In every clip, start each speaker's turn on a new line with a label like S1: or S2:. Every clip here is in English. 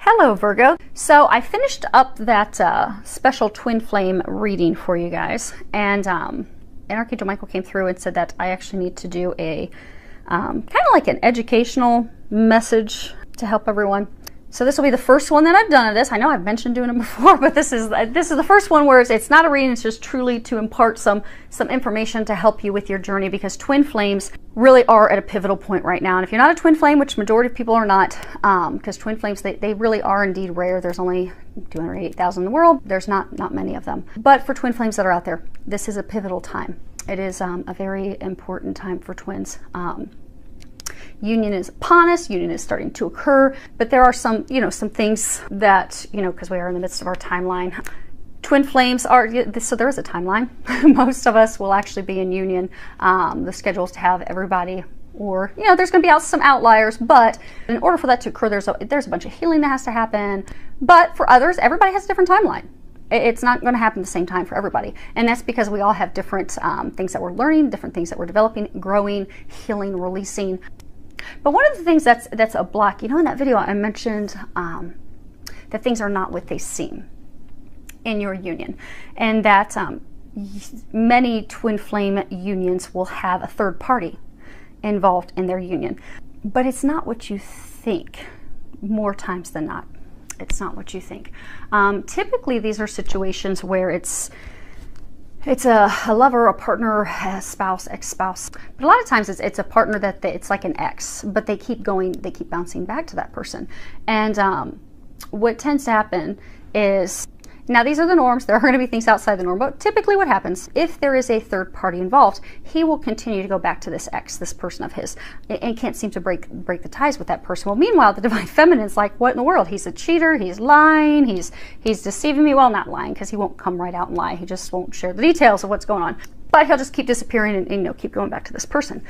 S1: Hello Virgo. So I finished up that special twin flame reading for you guys, and Archangel Michael came through and said that I actually need to do a kind of like an educational message to help everyone. So this will be the first one that I've done of this. I know I've mentioned doing it before, but this is the first one where it's not a reading. It's just truly to impart some information to help you with your journey, because twin flames really are at a pivotal point right now. And if you're not a twin flame, which majority of people are not, because twin flames, they really are indeed rare. There's only 208,000 in the world. There's not many of them. But for twin flames that are out there, this is a pivotal time. It is a very important time for twins. Union is upon us, union is starting to occur, but there are some things that, because we are in the midst of our timeline. Twin flames are, so there is a timeline. Most of us will actually be in union. The schedule is to have everybody, or, there's going to be some outliers, but in order for that to occur, there's a bunch of healing that has to happen. But for others, everybody has a different timeline. It's not going to happen at the same time for everybody. And that's because we all have different things that we're learning, different things that we're developing, growing, healing, releasing. But one of the things that's a block, in that video I mentioned that things are not what they seem in your union, and that many twin flame unions will have a third party involved in their union. But it's not what you think more times than not. It's not what you think. Typically, these are situations where it's a lover, a partner, a spouse, ex-spouse. But a lot of times it's a partner that it's like an ex, but they keep bouncing back to that person. And what tends to happen is, now these are the norms, there are going to be things outside the norm, but typically what happens, if there is a third party involved, he will continue to go back to this ex, this person of his, and can't seem to break the ties with that person. Well, meanwhile, the divine feminine's like, what in the world? He's a cheater, he's lying, he's deceiving me. Well, not lying, because he won't come right out and lie. He just won't share the details of what's going on. But he'll just keep disappearing and keep going back to this person.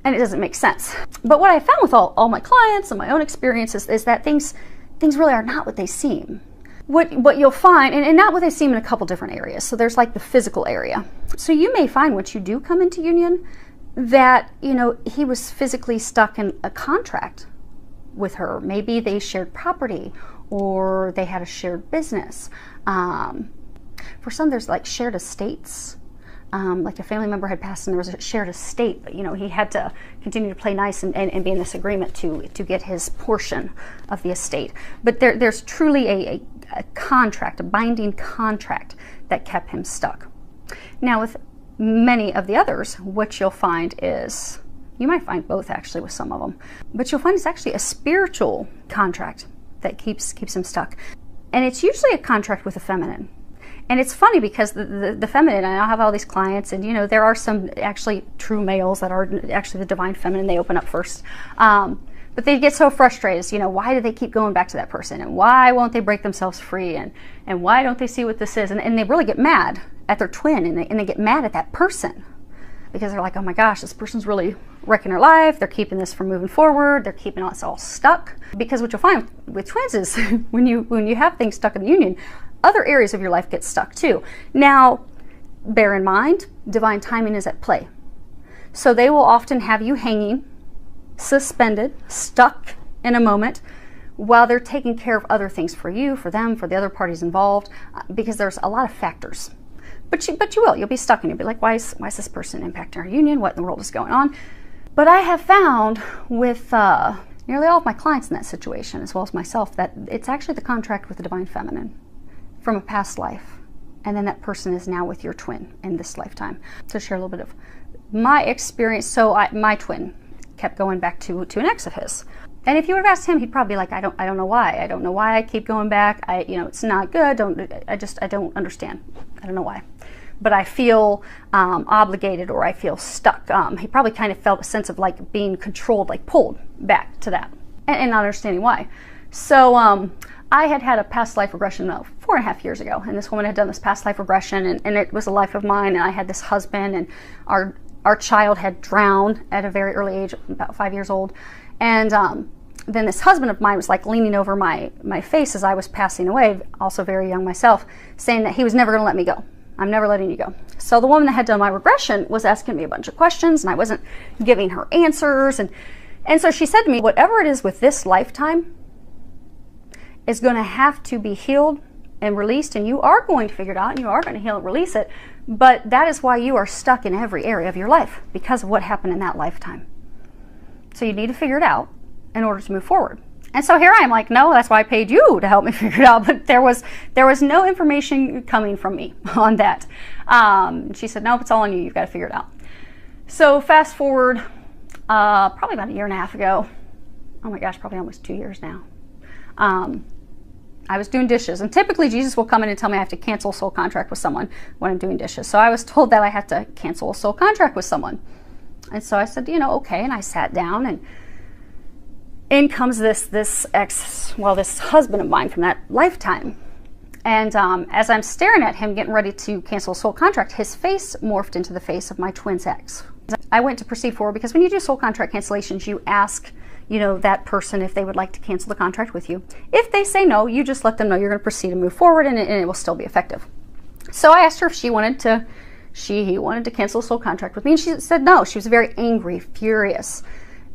S1: And it doesn't make sense. But what I found with all my clients and my own experiences is that things really are not what they seem. What you'll find, and not what they seem, in a couple different areas. So there's like the physical area. So you may find once you do come into union that, he was physically stuck in a contract with her. Maybe they shared property, or they had a shared business. For some, there's like shared estates. Like a family member had passed and there was a shared estate, but he had to continue to play nice and be in this agreement to get his portion of the estate. But there's truly a contract, a binding contract that kept him stuck. Now with many of the others, what you'll find is, you might find both actually with some of them, but you'll find it's actually a spiritual contract that keeps him stuck. And it's usually a contract with a feminine. And it's funny because the feminine, and I have all these clients, and there are some actually true males that are actually the divine feminine. They open up first. But they get so frustrated, why do they keep going back to that person? And why won't they break themselves free? And why don't they see what this is? And they really get mad at their twin, and they get mad at that person. Because they're like, oh my gosh, this person's really wrecking their life. They're keeping this from moving forward. They're keeping us all stuck. Because what you'll find with twins is when you have things stuck in the union, other areas of your life get stuck too. Now, bear in mind, divine timing is at play. So they will often have you hanging, suspended, stuck in a moment, while they're taking care of other things for you, for them, for the other parties involved, because there's a lot of factors. But you'll be stuck, and you'll be like, why is this person impacting our union? What in the world is going on? But I have found with nearly all of my clients in that situation, as well as myself, that it's actually the contract with the divine feminine from a past life, and then that person is now with your twin in this lifetime. To share a little bit of my experience, so my twin kept going back to an ex of his, and if you would have asked him, he'd probably be like, I don't know why I keep going back. It's not good. I don't understand. I don't know why, but I feel obligated, or I feel stuck. He probably kind of felt a sense of like being controlled, like pulled back to that, and not understanding why. So I had a past life regression 4.5 years ago, and this woman had done this past life regression, and it was a life of mine, and I had this husband, and our child had drowned at a very early age, about 5 years old, and then this husband of mine was like leaning over my face as I was passing away, also very young myself, saying that he was never going to let me go. I'm never letting you go. So the woman that had done my regression was asking me a bunch of questions, and I wasn't giving her answers, and so she said to me, whatever it is with this lifetime, is going to have to be healed and released, and you are going to figure it out, and you are going to heal and release it. But that is why you are stuck in every area of your life, because of what happened in that lifetime. So you need to figure it out in order to move forward. And so here I am like, no, that's why I paid you to help me figure it out. But there was no information coming from me on that. She said, nope, it's all on you. You've got to figure it out. So fast forward, probably about 1.5 years ago. Oh my gosh, probably almost 2 years now. I was doing dishes, and typically Jesus will come in and tell me I have to cancel a soul contract with someone when I'm doing dishes. So I was told that I had to cancel a soul contract with someone. And so I said, you know, okay. And I sat down, and in comes this husband of mine from that lifetime. And as I'm staring at him getting ready to cancel a soul contract, his face morphed into the face of my twin's ex. I went to proceed forward because when you do soul contract cancellations, you ask, you know, that person if they would like to cancel the contract with you. If they say no, you just let them know you're going to proceed and move forward, and it will still be effective. So I asked her if he wanted to cancel a soul contract with me, and she said no. She was very angry, furious.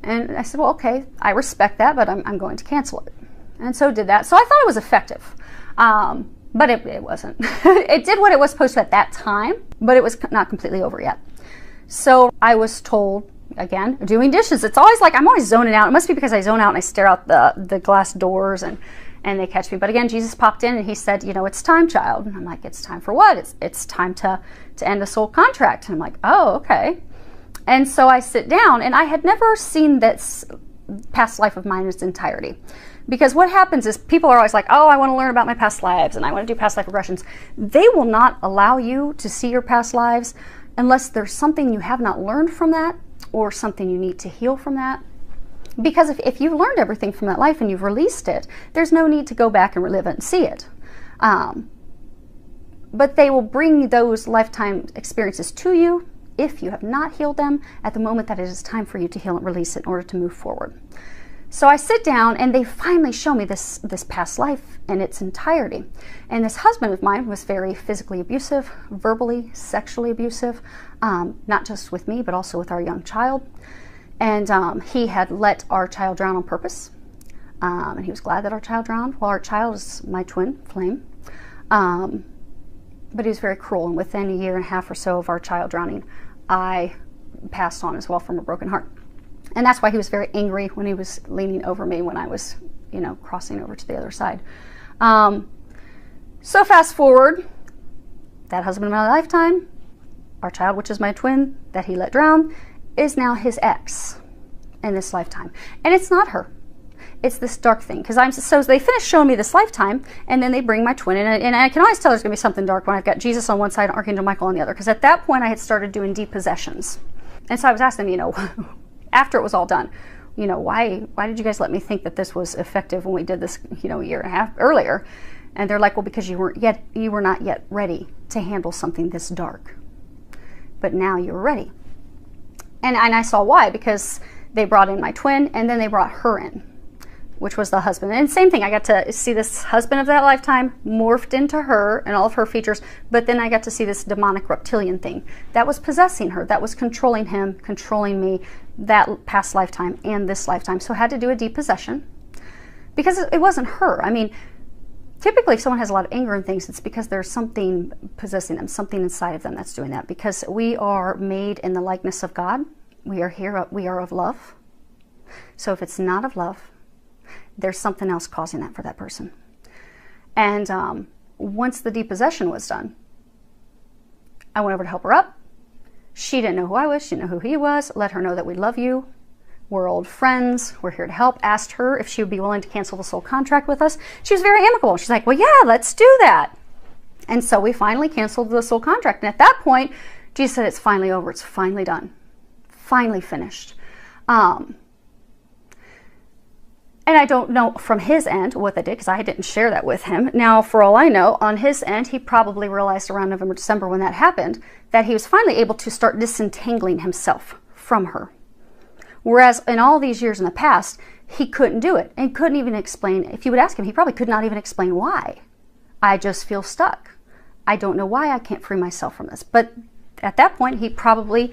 S1: And I said, well, okay, I respect that, but I'm going to cancel it. And so did that. So I thought it was effective, but it wasn't. It did what it was supposed to at that time, but it was not completely over yet. So I was told, again, doing dishes, it's always like I'm always zoning out. It must be because I zone out and I stare out the glass doors and they catch me. But again, Jesus popped in and he said, you know, it's time, child. And I'm like, it's time for what? It's time to end a soul contract. And I'm like, oh, okay. And so I sit down, and I had never seen this past life of mine in its entirety. Because what happens is people are always like, oh, I want to learn about my past lives and I want to do past life regressions. They will not allow you to see your past lives unless there's something you have not learned from that, or something you need to heal from that. Because if you've learned everything from that life and you've released it, there's no need to go back and relive it and see it. But they will bring those lifetime experiences to you if you have not healed them at the moment that it is time for you to heal and release it in order to move forward. So I sit down, and they finally show me this past life in its entirety. And this husband of mine was very physically abusive, verbally, sexually abusive, not just with me, but also with our young child. And he had let our child drown on purpose. And he was glad that our child drowned. Well, our child is my twin flame. But he was very cruel. And within 1.5 years or so of our child drowning, I passed on as well from a broken heart. And that's why he was very angry when he was leaning over me when I was, you know, crossing over to the other side. So fast forward, that husband of my lifetime, our child, which is my twin, that he let drown, is now his ex in this lifetime. And it's not her. It's this dark thing. So they finish showing me this lifetime, and then they bring my twin in. And I can always tell there's going to be something dark when I've got Jesus on one side and Archangel Michael on the other. Because at that point, I had started doing depossessions. And so I was asking them, you know, after it was all done, you know, why did you guys let me think that this was effective when we did this, you know, 1.5 years earlier? And they're like, well, because you were not yet ready to handle something this dark. But now you're ready. And I saw why, because they brought in my twin, and then they brought her in, which was the husband. And same thing, I got to see this husband of that lifetime morphed into her and all of her features, but then I got to see this demonic reptilian thing that was possessing her, that was controlling him, controlling me, that past lifetime and this lifetime. So I had to do a depossession because it wasn't her. I mean, typically if someone has a lot of anger and things, it's because there's something possessing them, something inside of them that's doing that, because we are made in the likeness of God. We are of love. So if it's not of love, there's something else causing that for that person. And once the depossession was done, I went over to help her up. She didn't know who I was. She didn't know who he was. Let her know that we love you. We're old friends. We're here to help. Asked her if she would be willing to cancel the soul contract with us. She was very amicable. She's like, well, yeah, let's do that. And so we finally canceled the soul contract. And at that point, Jesus said, it's finally over. It's finally done. Finally finished. And I don't know from his end what they did, because I didn't share that with him. Now, for all I know, on his end, he probably realized around November, December when that happened, that he was finally able to start disentangling himself from her. Whereas in all these years in the past, he couldn't do it and couldn't even explain. If you would ask him, he probably could not even explain why. I just feel stuck. I don't know why I can't free myself from this. But at that point, he probably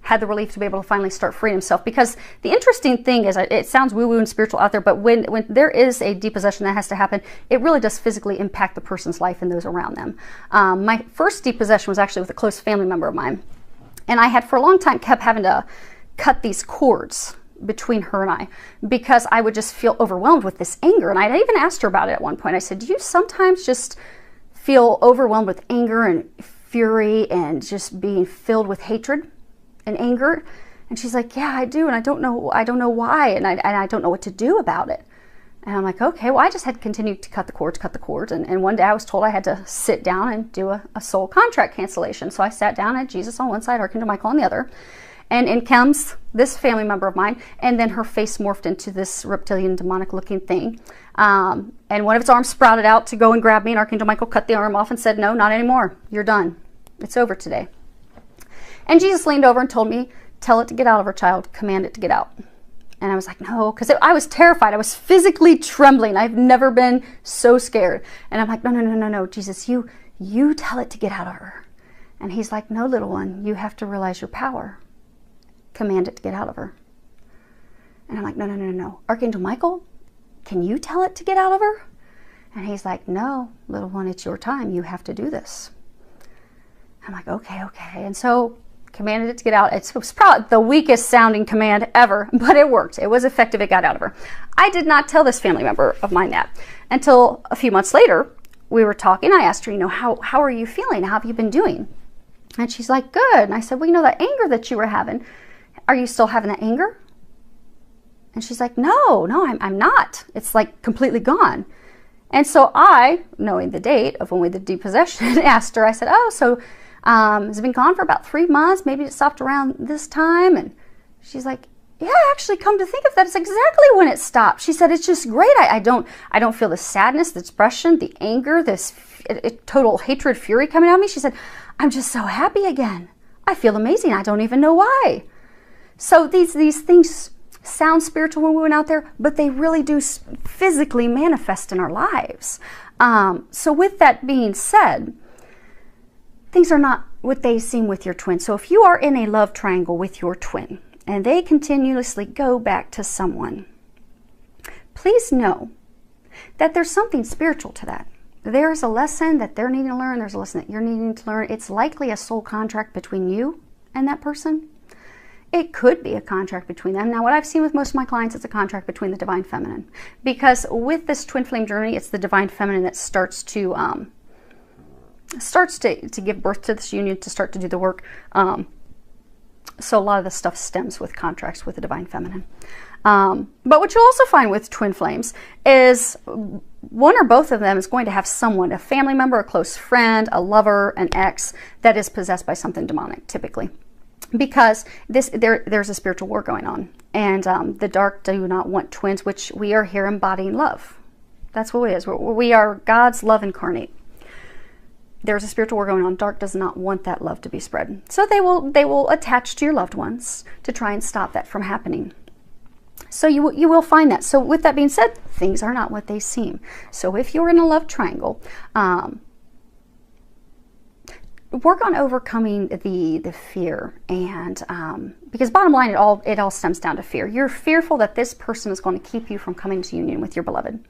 S1: had the relief to be able to finally start freeing himself. Because the interesting thing is, it sounds woo-woo and spiritual out there, but when there is a depossession that has to happen, it really does physically impact the person's life and those around them. My first depossession was actually with a close family member of mine. And I had for a long time kept having to cut these cords between her and I, because I would just feel overwhelmed with this anger. And I even asked her about it at one point. I said, do you sometimes just feel overwhelmed with anger and fury and just being filled with hatred and anger? And she's like, yeah, I do. And I don't know why. And I don't know what to do about it. And I'm like, okay, well, I just had continued to cut the cords. And one day I was told I had to sit down and do a soul contract cancellation. So I sat down, at Jesus on one side, Archangel Michael on the other. And in comes this family member of mine, and then her face morphed into this reptilian, demonic-looking thing. And one of its arms sprouted out to go and grab me, and Archangel Michael cut the arm off and said, no, not anymore. You're done. It's over today. And Jesus leaned over and told me, tell it to get out of her, child. Command it to get out. And I was like, no, because I was terrified. I was physically trembling. I've never been so scared. And I'm like, no, Jesus, you tell it to get out of her. And he's like, no, little one, you have to realize your power. Command it to get out of her. And I'm like, no. Archangel Michael, can you tell it to get out of her? And he's like, no, little one, it's your time. You have to do this. I'm like, okay. And so commanded it to get out. It was probably the weakest sounding command ever, but it worked. It was effective. It got out of her. I did not tell this family member of mine that until a few months later. We were talking. I asked her, how are you feeling? How have you been doing? And she's like, good. And I said, well, that anger that you were having, are you still having that anger? And she's like, no, I'm not. It's like completely gone. And so I, knowing the date of when we did depossession, asked her, I said, oh, so has it been gone for about 3 months? Maybe it stopped around this time. And she's like, yeah, actually, come to think of that, it's exactly when it stopped. She said, it's just great. I don't feel the sadness, the depression, the anger, this total hatred, fury coming out of me. She said, I'm just so happy again. I feel amazing. I don't even know why. So these things sound spiritual when we went out there, but they really do physically manifest in our lives. So with that being said, things are not what they seem with your twin. So if you are in a love triangle with your twin and they continuously go back to someone, please know that there's something spiritual to that. There's a lesson that they're needing to learn. There's a lesson that you're needing to learn. It's likely a soul contract between you and that person. It could be a contract between them. Now, what I've seen with most of my clients, it's a contract between the divine feminine. Because with this twin flame journey, it's the divine feminine that starts to give birth to this union, to start to do the work. So a lot of the stuff stems with contracts with the divine feminine. But what you'll also find with twin flames is one or both of them is going to have someone, a family member, a close friend, a lover, an ex, that is possessed by something demonic, typically. Because there's a spiritual war going on. And the dark do not want twins, which we are here embodying love. That's what it is. We are God's love incarnate. There's a spiritual war going on. Dark does not want that love to be spread. So they will attach to your loved ones to try and stop that from happening. So you will find that. So with that being said, things are not what they seem. So if you're in a love triangle, work on overcoming the fear, and because bottom line, it all stems down to fear. You're fearful that this person is going to keep you from coming to union with your beloved.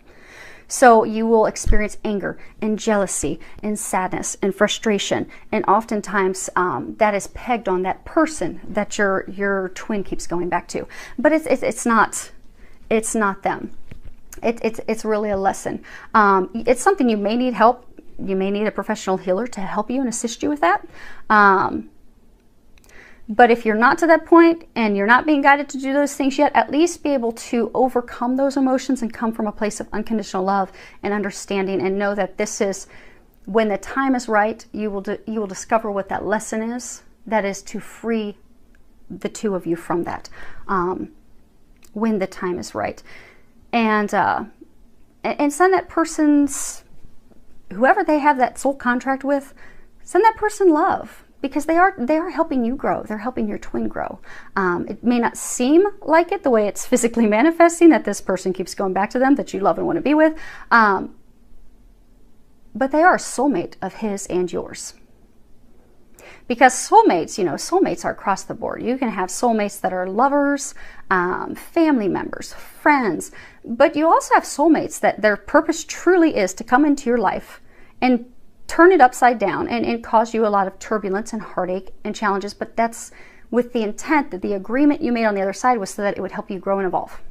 S1: So you will experience anger and jealousy and sadness and frustration, and oftentimes that is pegged on that person that your twin keeps going back to. But it's not them. It's really a lesson. It's something you may need help. You may need a professional healer to help you and assist you with that. But if you're not to that point and you're not being guided to do those things yet, at least be able to overcome those emotions and come from a place of unconditional love and understanding, and know that this is, when the time is right, you will discover what that lesson is. That is to free the two of you from that when the time is right. And send that person's, whoever they have that soul contract with, send that person love, because they are helping you grow. They're helping your twin grow. It may not seem like it the way it's physically manifesting, that this person keeps going back to them, that you love and want to be with, but they are a soulmate of his and yours. Because soulmates, you know, soulmates are across the board. You can have soulmates that are lovers, family members, friends, but you also have soulmates that their purpose truly is to come into your life and turn it upside down and cause you a lot of turbulence and heartache and challenges, but that's with the intent that the agreement you made on the other side was so that it would help you grow and evolve.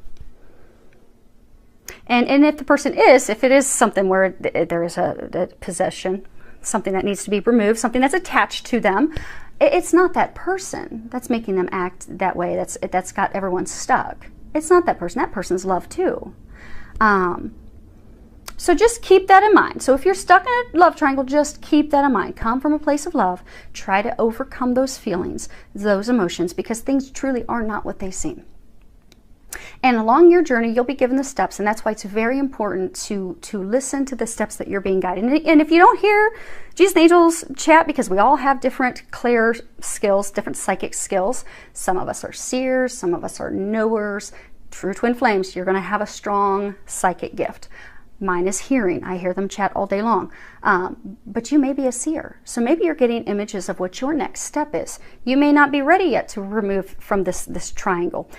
S1: And if the person is, if it is something where there is a possession, something that needs to be removed, something that's attached to them, it's not that person that's making them act that way, that's got everyone stuck. It's not that person. That person's love too. So just keep that in mind. So if you're stuck in a love triangle, just keep that in mind. Come from a place of love. Try to overcome those feelings, those emotions, because things truly are not what they seem. And along your journey, you'll be given the steps, and that's why it's very important to listen to the steps that you're being guided. And if you don't hear Jesus and Angels chat, because we all have different clair skills, different psychic skills. Some of us are seers, some of us are knowers. True twin flames, you're going to have a strong psychic gift. Mine is hearing. I hear them chat all day long. But you may be a seer. So maybe you're getting images of what your next step is. You may not be ready yet to remove from this triangle.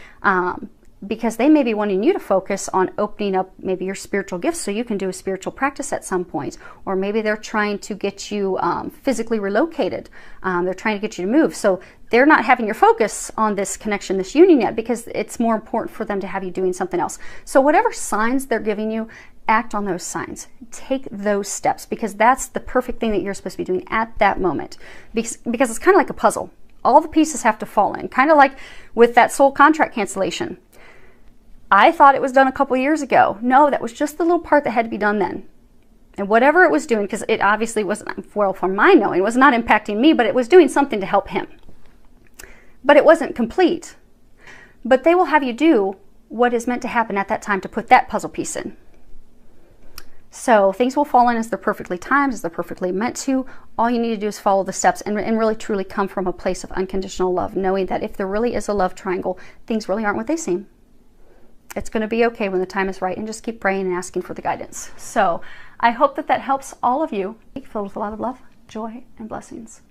S1: Because they may be wanting you to focus on opening up maybe your spiritual gifts so you can do a spiritual practice at some point. Or maybe they're trying to get you physically relocated. They're trying to get you to move. So they're not having your focus on this connection, this union yet, because it's more important for them to have you doing something else. So whatever signs they're giving you, act on those signs. Take those steps, because that's the perfect thing that you're supposed to be doing at that moment. Because it's kind of like a puzzle. All the pieces have to fall in. Kind of like with that soul contract cancellation. I thought it was done a couple years ago. No, that was just the little part that had to be done then. And whatever it was doing, because it obviously wasn't, well, from my knowing, it was not impacting me, but it was doing something to help him. But it wasn't complete. But they will have you do what is meant to happen at that time to put that puzzle piece in. So things will fall in as they're perfectly timed, as they're perfectly meant to. All you need to do is follow the steps and really truly come from a place of unconditional love, knowing that if there really is a love triangle, things really aren't what they seem. It's going to be okay when the time is right, and just keep praying and asking for the guidance. So I hope that helps all of you. Filled with a lot of love, joy, and blessings.